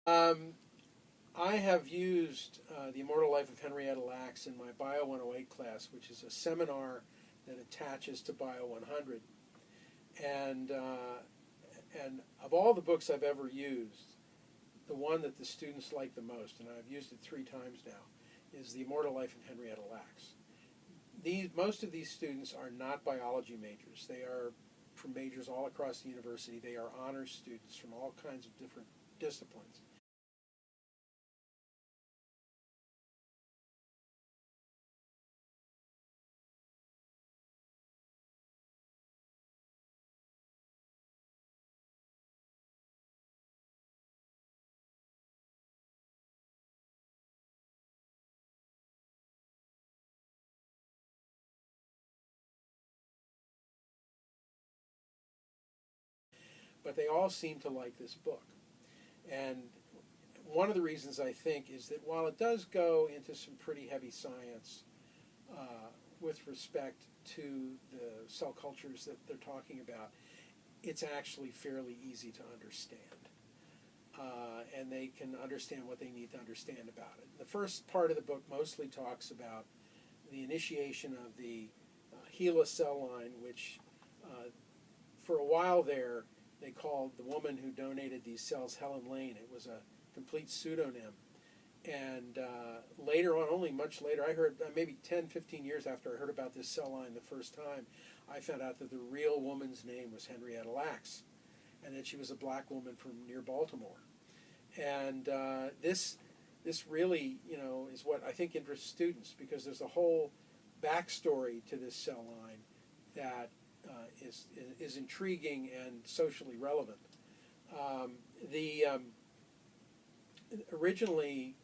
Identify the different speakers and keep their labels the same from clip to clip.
Speaker 1: Um, I have used The Immortal Life of Henrietta Lacks in my Bio 108 class, which is a seminar that attaches to Bio 100. And, and of all the books I've ever used, the one that the students like the most, and I've used it 3 times now, is The Immortal Life of Henrietta Lacks. Most of these students are not biology majors. They are from majors all across the university. They are honors students from all kinds of different disciplines. But they all seem to like this book. And one of the reasons I think is that while it does go into some pretty heavy science with respect to the cell cultures that they're talking about, it's actually fairly easy to understand. And they can understand what they need to understand about it. The first part of the book mostly talks about the initiation of the HeLa cell line, which for a while there they called the woman who donated these cells Helen Lane. It was a complete pseudonym. And later on, only much later, I heard, maybe 10, 15 years after I heard about this cell line the first time, I found out that the real woman's name was Henrietta Lacks, and that she was a black woman from near Baltimore. And this really, is what I think interests students, because there's a whole backstory to this cell line that is intriguing and socially relevant. Originally,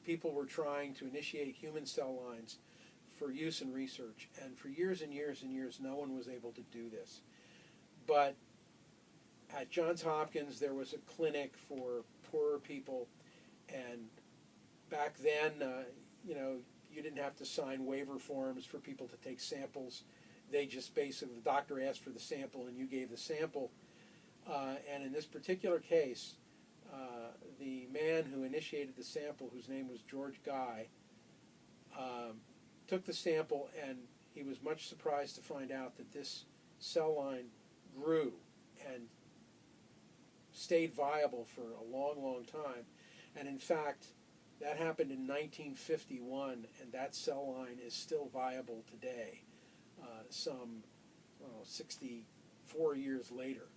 Speaker 1: people were trying to initiate human cell lines for use in research, and for years and years and years, no one was able to do this. But at Johns Hopkins, there was a clinic for poorer people, and back then, you didn't have to sign waiver forms for people to take samples. They just basically, the doctor asked for the sample and you gave the sample. And in this particular case, the man who initiated the sample, whose name was George Guy, took the sample, and he was much surprised to find out that this cell line grew and stayed viable for a long, long time. And in fact, that happened in 1951, and that cell line is still viable today, some 64 years later.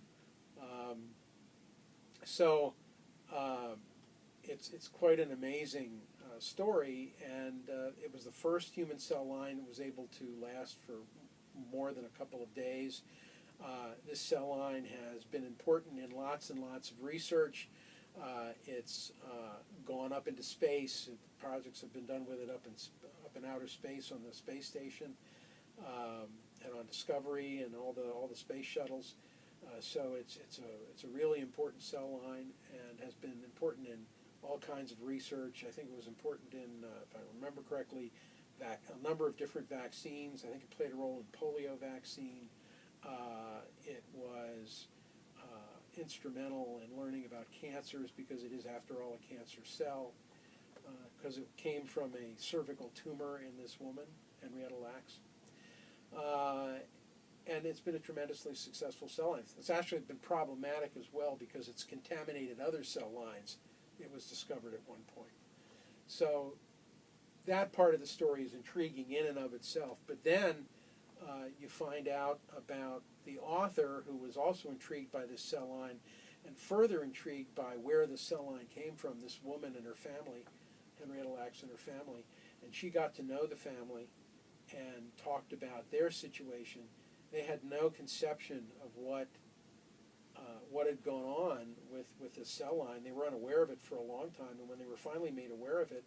Speaker 1: It's quite an amazing story, and it was the first human cell line that was able to last for more than a couple of days. This cell line has been important in lots and lots of research. It's gone up into space. Projects have been done with it up in outer space on the space station, and on Discovery and all the space shuttles. So it's a really important cell line, and has been important in all kinds of research. I think it was important in, if I remember correctly, a number of different vaccines. I think it played a role in polio vaccine. It was instrumental in learning about cancers, because it is, after all, a cancer cell, because it came from a cervical tumor in this woman, Henrietta Lacks. And it's been a tremendously successful cell line. It's actually been problematic as well, because it's contaminated other cell lines. It was discovered at one point. So that part of the story is intriguing in and of itself. But then you find out about the author, who was also intrigued by this cell line, and further intrigued by where the cell line came from, this woman and her family, Henrietta Lacks and her family. And she got to know the family and talked about their situation. They had no conception of what had gone on with the cell line. They were unaware of it for a long time, and when they were finally made aware of it,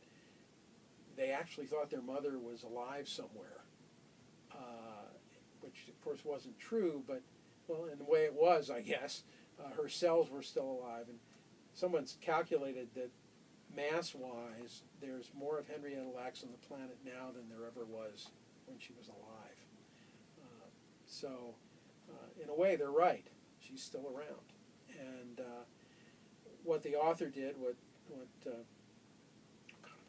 Speaker 1: they actually thought their mother was alive somewhere, which of course wasn't true, but, well, in the way it was, I guess, her cells were still alive. And someone's calculated that mass-wise, there's more of Henrietta Lacks on the planet now than there ever was when she was alive. So in a way, they're right. She's still around. And what the author did, what God, I'm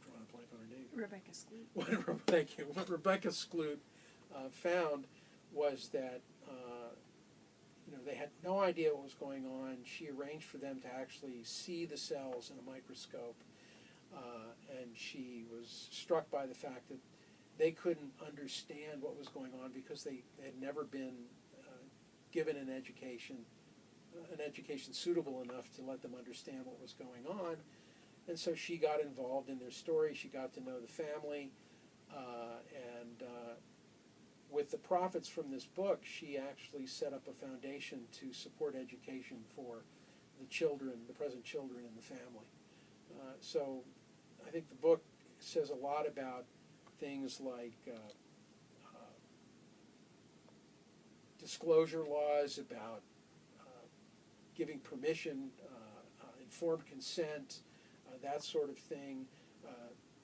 Speaker 1: drawing a blank on her name.
Speaker 2: Rebecca Skloot.
Speaker 1: Thank you. What Rebecca Skloot found was that they had no idea what was going on. She arranged for them to actually see the cells in a microscope, and she was struck by the fact that they couldn't understand what was going on because they had never been given an education suitable enough to let them understand what was going on. And so she got involved in their story. She got to know the family, and with the profits from this book, she actually set up a foundation to support education for the children, the present children in the family. So I think the book says a lot about things like disclosure laws, about giving permission, informed consent, that sort of thing.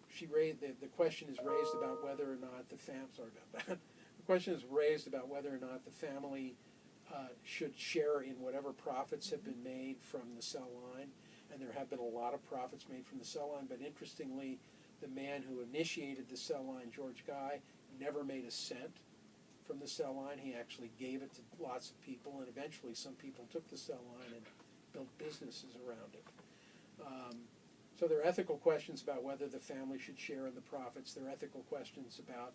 Speaker 1: The question is raised about whether or not the question is raised about whether or not the family should share in whatever profits have been made from the cell line, and there have been a lot of profits made from the cell line. But interestingly, the man who initiated the cell line, George Guy, never made a cent from the cell line. He actually gave it to lots of people, and eventually some people took the cell line and built businesses around it. So there are ethical questions about whether the family should share in the profits. There are ethical questions about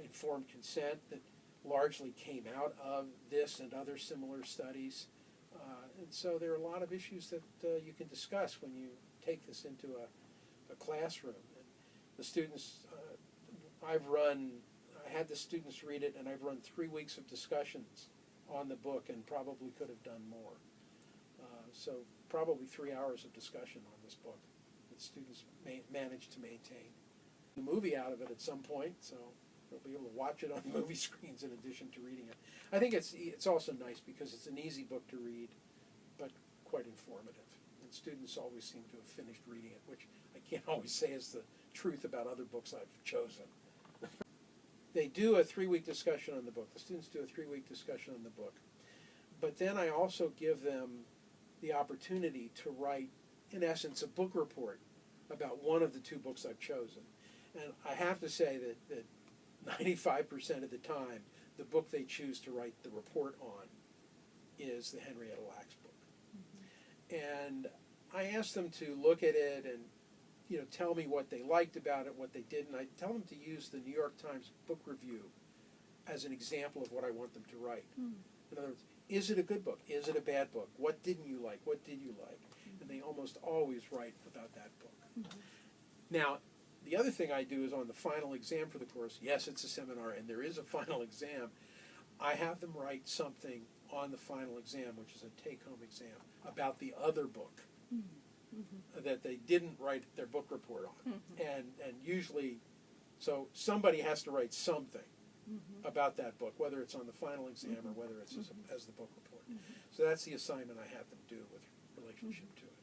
Speaker 1: informed consent that largely came out of this and other similar studies. And so there are a lot of issues that you can discuss when you take this into a classroom. And the students, I had the students read it, and I've run 3 weeks of discussions on the book and probably could have done more. So probably 3 hours of discussion on this book that students managed to maintain. The movie out of it at some point, so they'll be able to watch it on movie screens in addition to reading it. I think it's also nice because it's an easy book to read, but quite informative. And students always seem to have finished reading it, which I can't always say is the truth about other books I've chosen. They do a 3-week discussion on the book. The students do a 3-week discussion on the book. But then I also give them the opportunity to write, in essence, a book report about one of the 2 books I've chosen. And I have to say that 95% of the time, the book they choose to write the report on is the Henrietta Lacks book. Mm-hmm. And I ask them to look at it and tell me what they liked about it, what they didn't. I tell them to use the New York Times book review as an example of what I want them to write. Mm. In other words, is it a good book? Is it a bad book? What didn't you like? What did you like? Mm-hmm. And they almost always write about that book. Mm-hmm. Now, the other thing I do is on the final exam for the course, yes, it's a seminar and there is a final exam, I have them write something on the final exam, which is a take-home exam, about the other book. Mm-hmm. That they didn't write their book report on. Mm-hmm. And usually, so somebody has to write something mm-hmm. about that book, whether it's on the final exam mm-hmm. or whether it's as the book report. Mm-hmm. So that's the assignment I have them do with relationship mm-hmm. to it.